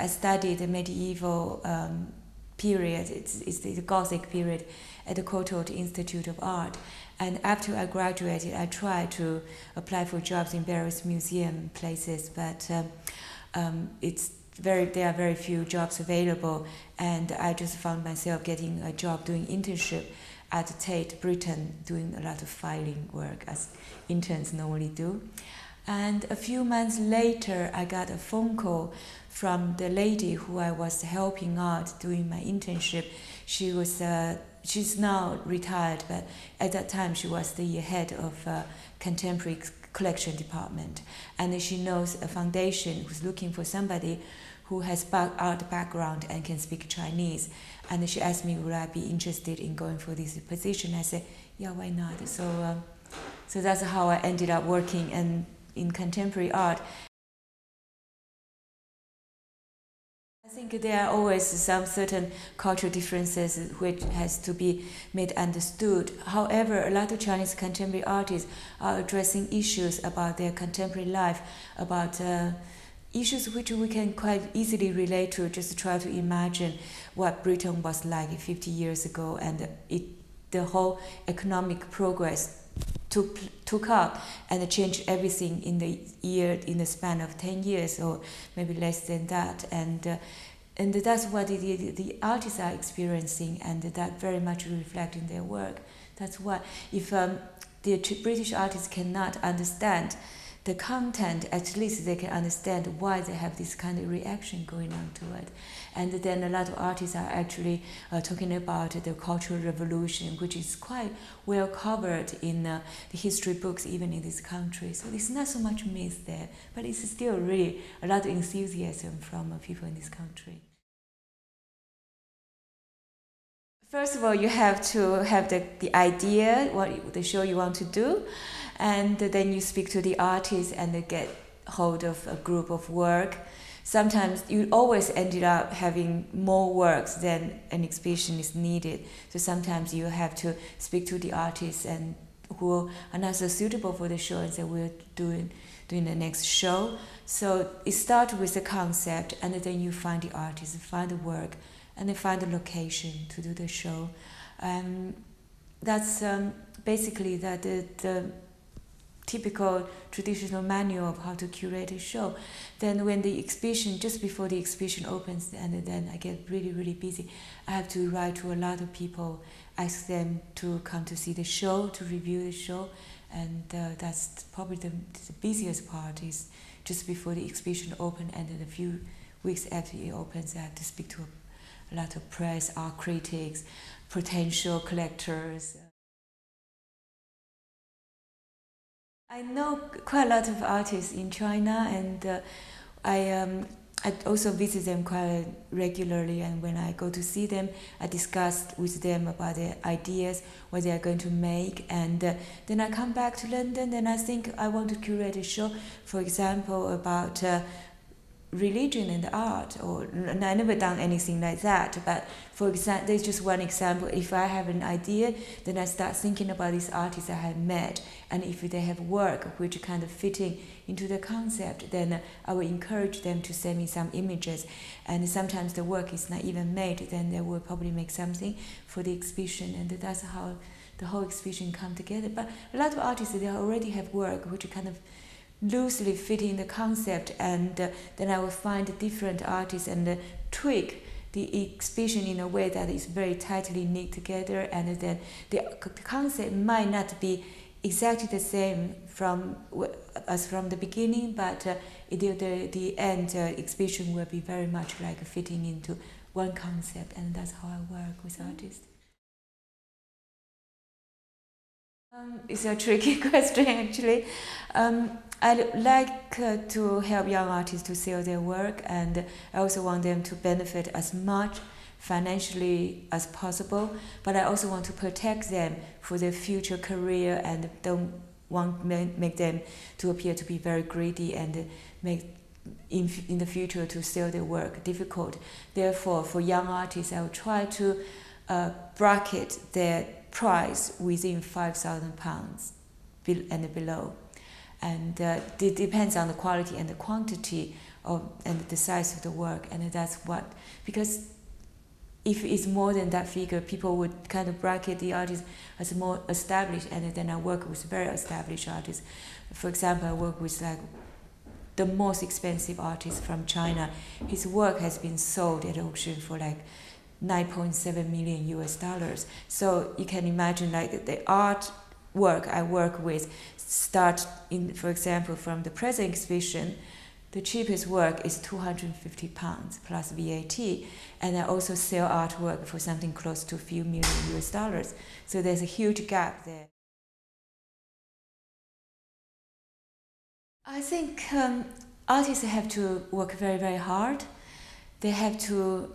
I studied the medieval period, it's the Gothic period at the Courtauld Institute of Art. And after I graduated, I tried to apply for jobs in various museum places, but there are very few jobs available, and I just found myself getting a job doing internship at Tate Britain, doing a lot of filing work as interns normally do. And a few months later, I got a phone call from the lady who I was helping out doing my internship. She's now retired, but at that time she was the head of contemporary collection department. And she knows a foundation who's looking for somebody who has art background and can speak Chinese. And she asked me, would I be interested in going for this position? I said, yeah, why not? So that's how I ended up working in contemporary art. I think there are always some certain cultural differences which has to be made understood. However, a lot of Chinese contemporary artists are addressing issues about their contemporary life, about issues which we can quite easily relate to, just try to imagine what Britain was like 50 years ago, and the whole economic progress took up and changed everything in the span of 10 years or maybe less than that, and that's what the artists are experiencing, and that very much reflect in their work. That's why if the British artists cannot understand the content, at least they can understand why they have this kind of reaction going on to it. And then a lot of artists are actually talking about the Cultural Revolution, which is quite well covered in the history books, even in this country. So there's not so much myth there, but it's still really a lot of enthusiasm from people in this country. First of all, you have to have the idea, what the show you want to do, and then you speak to the artist and get hold of a group of work. Sometimes you always ended up having more works than an exhibition is needed. So sometimes you have to speak to the artists and who are not so suitable for the show and say, we're doing the next show. So it starts with the concept, and then you find the artist, find the work, and then find the location to do the show. That's basically the typical traditional manual of how to curate a show. Then when the exhibition, just before the exhibition opens, and then I get really, really busy, I have to write to a lot of people, ask them to come to see the show, to review the show, and that's probably the busiest part, is just before the exhibition opens, and then a few weeks after it opens, I have to speak to a lot of press, art critics, potential collectors. I know quite a lot of artists in China, and I also visit them quite regularly, and when I go to see them, I discuss with them about their ideas, what they are going to make, and then I come back to London and I think I want to curate a show, for example, about religion and art, or I never done anything like that, but for example, there's just one example. If I have an idea, then I start thinking about these artists I have met, and if they have work which kind of fitting into the concept, then I will encourage them to send me some images, and sometimes the work is not even made, then they will probably make something for the exhibition, and that's how the whole exhibition come together. But a lot of artists, they already have work which kind of loosely fit in the concept, and then I will find different artists and tweak the exhibition in a way that is very tightly knit together, and then the concept might not be exactly the same as from the beginning, but the end exhibition will be very much like fitting into one concept, and that's how I work with artists. It's a tricky question, actually. I like to help young artists to sell their work, and I also want them to benefit as much financially as possible, but I also want to protect them for their future career, and don't want make them to appear to be very greedy and make in the future to sell their work difficult. Therefore, for young artists, I will try to bracket their price within £5,000 and below. and it depends on the quality and the quantity and the size of the work, and that's what, because if it's more than that figure, people would kind of bracket the artist as more established, and then I work with very established artists. For example, I work with like the most expensive artist from China. His work has been sold at auction for like 9.7 million US dollars. So you can imagine like the art work I work with start in, for example, from the present exhibition, the cheapest work is £250 plus VAT, and I also sell artwork for something close to a few million US dollars. So there's a huge gap there. I think artists have to work very, very hard. They have to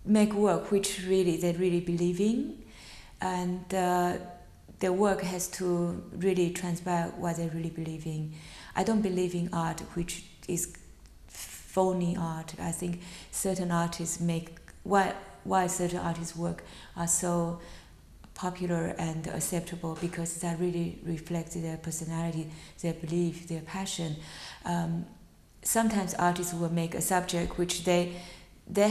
make work which they really believe in, and their work has to really transpire what they really believe in. I don't believe in art which is phony art. I think certain artists make why certain artists' work are so popular and acceptable, because that really reflects their personality, their belief, their passion. Sometimes artists will make a subject which they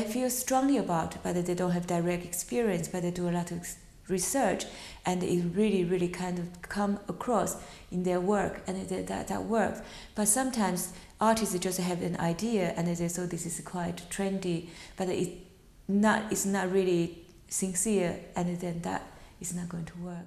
feel strongly about, but they don't have direct experience, but they do a lot of research, and it really kind of come across in their work, and that works. But sometimes artists just have an idea and they say, so this is quite trendy, but it's not really sincere, and then that is not going to work.